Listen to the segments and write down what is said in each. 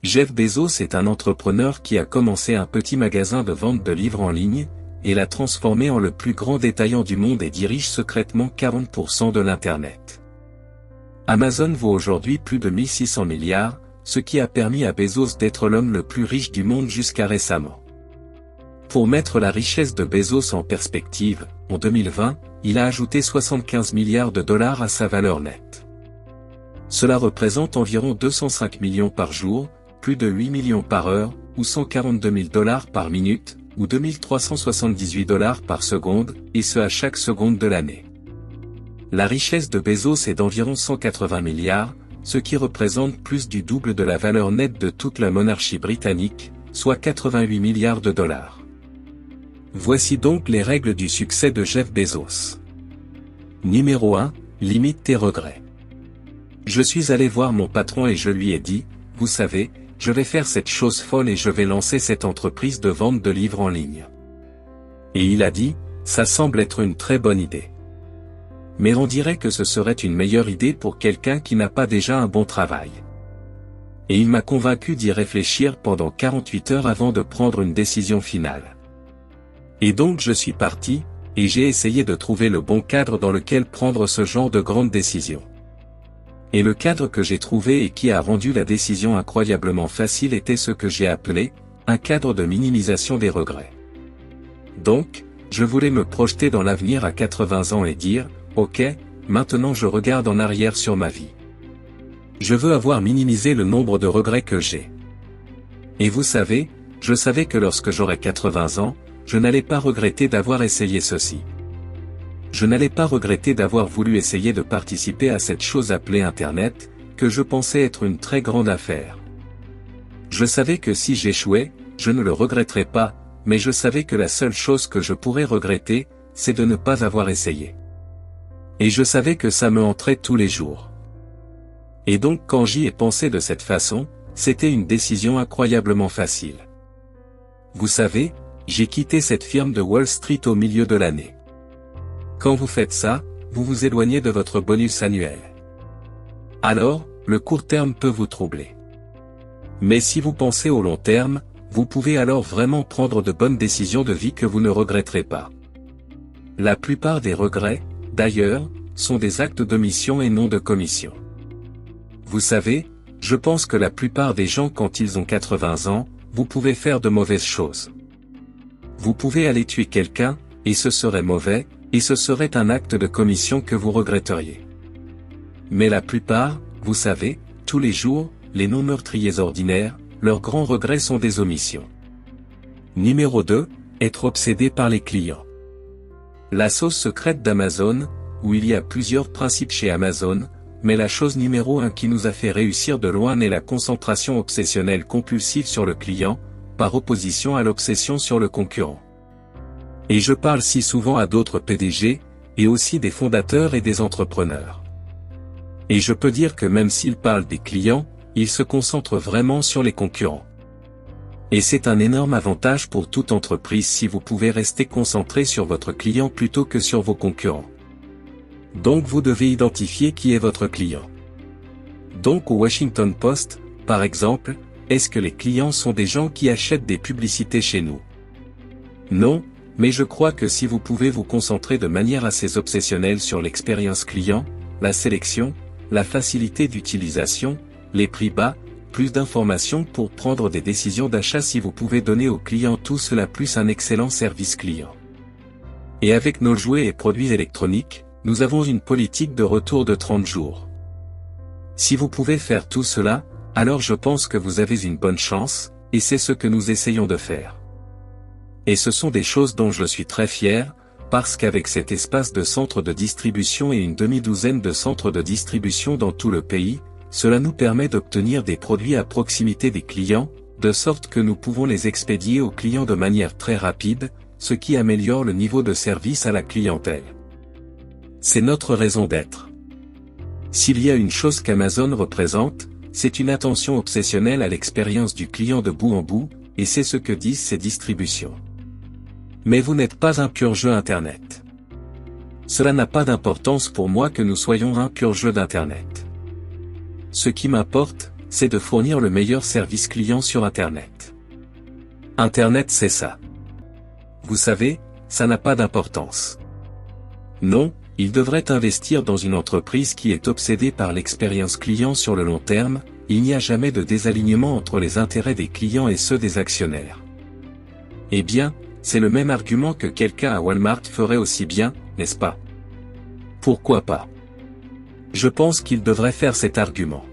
Jeff Bezos est un entrepreneur qui a commencé un petit magasin de vente de livres en ligne, et l'a transformé en le plus grand détaillant du monde et dirige secrètement 40% de l'Internet. Amazon vaut aujourd'hui plus de 1600 milliards, ce qui a permis à Bezos d'être l'homme le plus riche du monde jusqu'à récemment. Pour mettre la richesse de Bezos en perspective, en 2020, il a ajouté 75 milliards de dollars à sa valeur nette. Cela représente environ 205 millions par jour, plus de 8 millions par heure, ou 142 000 dollars par minute, ou 2378 dollars par seconde, et ce à chaque seconde de l'année. La richesse de Bezos est d'environ 180 milliards, ce qui représente plus du double de la valeur nette de toute la monarchie britannique, soit 88 milliards de dollars. Voici donc les règles du succès de Jeff Bezos. Numéro 1, limite tes regrets. Je suis allé voir mon patron et je lui ai dit, vous savez, je vais faire cette chose folle et je vais lancer cette entreprise de vente de livres en ligne. Et il a dit, ça semble être une très bonne idée. Mais on dirait que ce serait une meilleure idée pour quelqu'un qui n'a pas déjà un bon travail. Et il m'a convaincu d'y réfléchir pendant 48 heures avant de prendre une décision finale. Et donc je suis parti, et j'ai essayé de trouver le bon cadre dans lequel prendre ce genre de grande décision. Et le cadre que j'ai trouvé et qui a rendu la décision incroyablement facile était ce que j'ai appelé, un cadre de minimisation des regrets. Donc, je voulais me projeter dans l'avenir à 80 ans et dire, ok, maintenant je regarde en arrière sur ma vie. Je veux avoir minimisé le nombre de regrets que j'ai. Et vous savez, je savais que lorsque j'aurais 80 ans, je n'allais pas regretter d'avoir essayé ceci. Je n'allais pas regretter d'avoir voulu essayer de participer à cette chose appelée Internet, que je pensais être une très grande affaire. Je savais que si j'échouais, je ne le regretterais pas, mais je savais que la seule chose que je pourrais regretter, c'est de ne pas avoir essayé. Et je savais que ça me hanterait tous les jours. Et donc quand j'y ai pensé de cette façon, c'était une décision incroyablement facile. Vous savez, j'ai quitté cette firme de Wall Street au milieu de l'année. Quand vous faites ça, vous vous éloignez de votre bonus annuel. Alors, le court terme peut vous troubler. Mais si vous pensez au long terme, vous pouvez alors vraiment prendre de bonnes décisions de vie que vous ne regretterez pas. La plupart des regrets, d'ailleurs, sont des actes d'omission et non de commission. Vous savez, je pense que la plupart des gens quand ils ont 80 ans, vous pouvez faire de mauvaises choses. Vous pouvez aller tuer quelqu'un, et ce serait mauvais, et ce serait un acte de commission que vous regretteriez. Mais la plupart, vous savez, tous les jours, les non-meurtriers ordinaires, leurs grands regrets sont des omissions. Numéro 2, être obsédé par les clients. La sauce secrète d'Amazon, où il y a plusieurs principes chez Amazon, mais la chose numéro 1 qui nous a fait réussir de loin est la concentration obsessionnelle compulsive sur le client, par opposition à l'obsession sur le concurrent. Et je parle si souvent à d'autres PDG, et aussi des fondateurs et des entrepreneurs. Et je peux dire que même s'ils parlent des clients, ils se concentrent vraiment sur les concurrents. Et c'est un énorme avantage pour toute entreprise si vous pouvez rester concentré sur votre client plutôt que sur vos concurrents. Donc vous devez identifier qui est votre client. Donc au Washington Post, par exemple, est-ce que les clients sont des gens qui achètent des publicités chez nous? Non. Mais je crois que si vous pouvez vous concentrer de manière assez obsessionnelle sur l'expérience client, la sélection, la facilité d'utilisation, les prix bas, plus d'informations pour prendre des décisions d'achat si vous pouvez donner aux clients tout cela plus un excellent service client. Et avec nos jouets et produits électroniques, nous avons une politique de retour de 30 jours. Si vous pouvez faire tout cela, alors je pense que vous avez une bonne chance, et c'est ce que nous essayons de faire. Et ce sont des choses dont je suis très fier, parce qu'avec cet espace de centres de distribution et une demi-douzaine de centres de distribution dans tout le pays, cela nous permet d'obtenir des produits à proximité des clients, de sorte que nous pouvons les expédier aux clients de manière très rapide, ce qui améliore le niveau de service à la clientèle. C'est notre raison d'être. S'il y a une chose qu'Amazon représente, c'est une attention obsessionnelle à l'expérience du client de bout en bout, et c'est ce que disent ces distributions. Mais vous n'êtes pas un pur jeu Internet. Cela n'a pas d'importance pour moi que nous soyons un pur jeu d'Internet. Ce qui m'importe, c'est de fournir le meilleur service client sur Internet. Internet, c'est ça. Vous savez, ça n'a pas d'importance. Non, il devrait investir dans une entreprise qui est obsédée par l'expérience client sur le long terme. Il n'y a jamais de désalignement entre les intérêts des clients et ceux des actionnaires. Eh bien, c'est le même argument que quelqu'un à Walmart ferait aussi bien, n'est-ce pas? Pourquoi pas? Je pense qu'il devrait faire cet argument.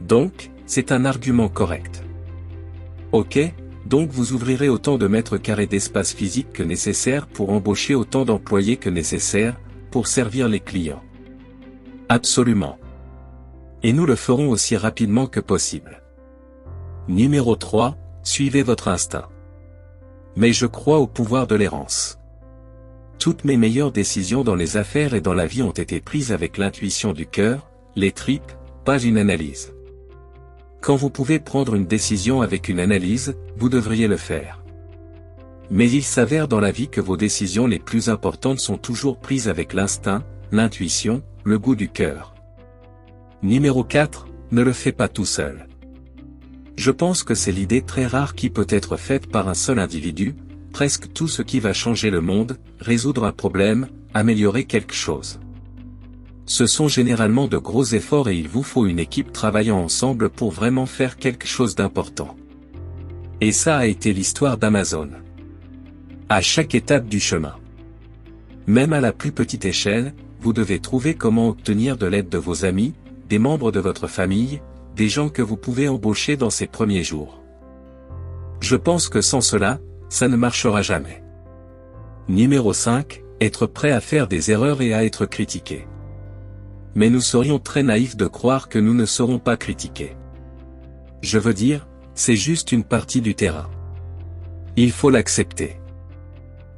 Donc, c'est un argument correct. Ok, donc vous ouvrirez autant de mètres carrés d'espace physique que nécessaire pour embaucher autant d'employés que nécessaire, pour servir les clients. Absolument. Et nous le ferons aussi rapidement que possible. Numéro 3, suivez votre instinct. Mais je crois au pouvoir de l'errance. Toutes mes meilleures décisions dans les affaires et dans la vie ont été prises avec l'intuition du cœur, les tripes, pas une analyse. Quand vous pouvez prendre une décision avec une analyse, vous devriez le faire. Mais il s'avère dans la vie que vos décisions les plus importantes sont toujours prises avec l'instinct, l'intuition, le goût du cœur. Numéro 4, ne le fais pas tout seul. Je pense que c'est l'idée très rare qui peut être faite par un seul individu, presque tout ce qui va changer le monde, résoudre un problème, améliorer quelque chose. Ce sont généralement de gros efforts et il vous faut une équipe travaillant ensemble pour vraiment faire quelque chose d'important. Et ça a été l'histoire d'Amazon. À chaque étape du chemin. Même à la plus petite échelle, vous devez trouver comment obtenir de l'aide de vos amis, des membres de votre famille, des gens que vous pouvez embaucher dans ces premiers jours. Je pense que sans cela, ça ne marchera jamais. Numéro 5, être prêt à faire des erreurs et à être critiqué. Mais nous serions très naïfs de croire que nous ne serons pas critiqués. Je veux dire, c'est juste une partie du terrain. Il faut l'accepter.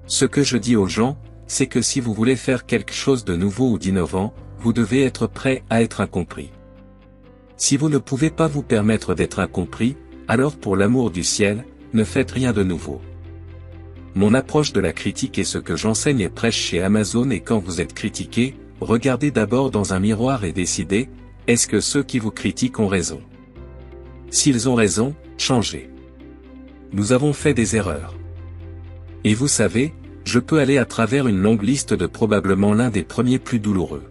Ce que je dis aux gens, c'est que si vous voulez faire quelque chose de nouveau ou d'innovant, vous devez être prêt à être incompris. Si vous ne pouvez pas vous permettre d'être incompris, alors pour l'amour du ciel, ne faites rien de nouveau. Mon approche de la critique est ce que j'enseigne et prêche chez Amazon et quand vous êtes critiqué, regardez d'abord dans un miroir et décidez, est-ce que ceux qui vous critiquent ont raison? S'ils ont raison, changez. Nous avons fait des erreurs. Et vous savez, je peux aller à travers une longue liste de probablement l'un des premiers plus douloureux.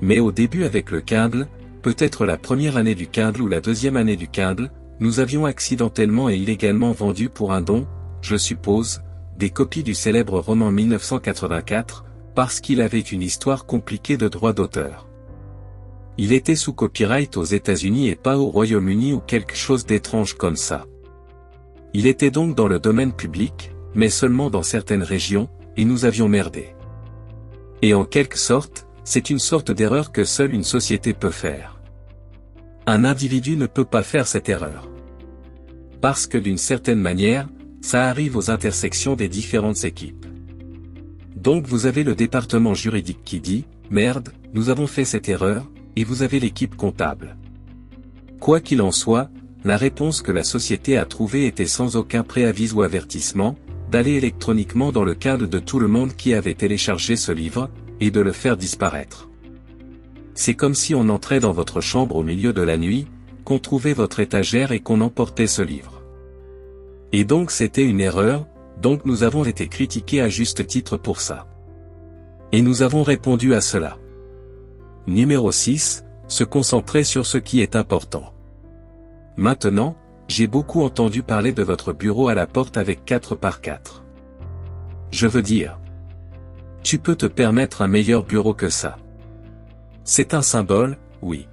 Mais au début avec le Kindle, peut-être la première année du Kindle ou la deuxième année du Kindle, nous avions accidentellement et illégalement vendu pour un don, je suppose, des copies du célèbre roman 1984, parce qu'il avait une histoire compliquée de droits d'auteur. Il était sous copyright aux États-Unis et pas au Royaume-Uni ou quelque chose d'étrange comme ça. Il était donc dans le domaine public, mais seulement dans certaines régions, et nous avions merdé. Et en quelque sorte, c'est une sorte d'erreur que seule une société peut faire. Un individu ne peut pas faire cette erreur. Parce que d'une certaine manière, ça arrive aux intersections des différentes équipes. Donc vous avez le département juridique qui dit, merde, nous avons fait cette erreur, et vous avez l'équipe comptable. Quoi qu'il en soit, la réponse que la société a trouvée était sans aucun préavis ou avertissement, d'aller électroniquement dans le cadre de tout le monde qui avait téléchargé ce livre, et de le faire disparaître. C'est comme si on entrait dans votre chambre au milieu de la nuit, qu'on trouvait votre étagère et qu'on emportait ce livre. Et donc c'était une erreur, donc nous avons été critiqués à juste titre pour ça. Et nous avons répondu à cela. Numéro 6, se concentrer sur ce qui est important. Maintenant, j'ai beaucoup entendu parler de votre bureau à la porte avec 4x4. Je veux dire, tu peux te permettre un meilleur bureau que ça. C'est un symbole, oui.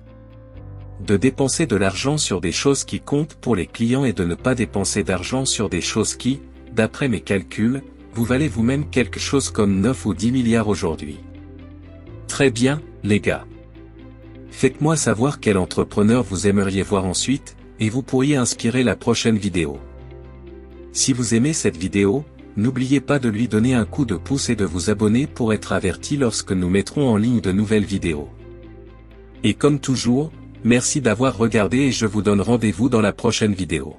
De dépenser de l'argent sur des choses qui comptent pour les clients et de ne pas dépenser d'argent sur des choses qui, d'après mes calculs, vous valez vous-même quelque chose comme 9 ou 10 milliards aujourd'hui. Très bien, les gars. Faites-moi savoir quel entrepreneur vous aimeriez voir ensuite, et vous pourriez inspirer la prochaine vidéo. Si vous aimez cette vidéo, n'oubliez pas de lui donner un coup de pouce et de vous abonner pour être averti lorsque nous mettrons en ligne de nouvelles vidéos. Et comme toujours, merci d'avoir regardé et je vous donne rendez-vous dans la prochaine vidéo.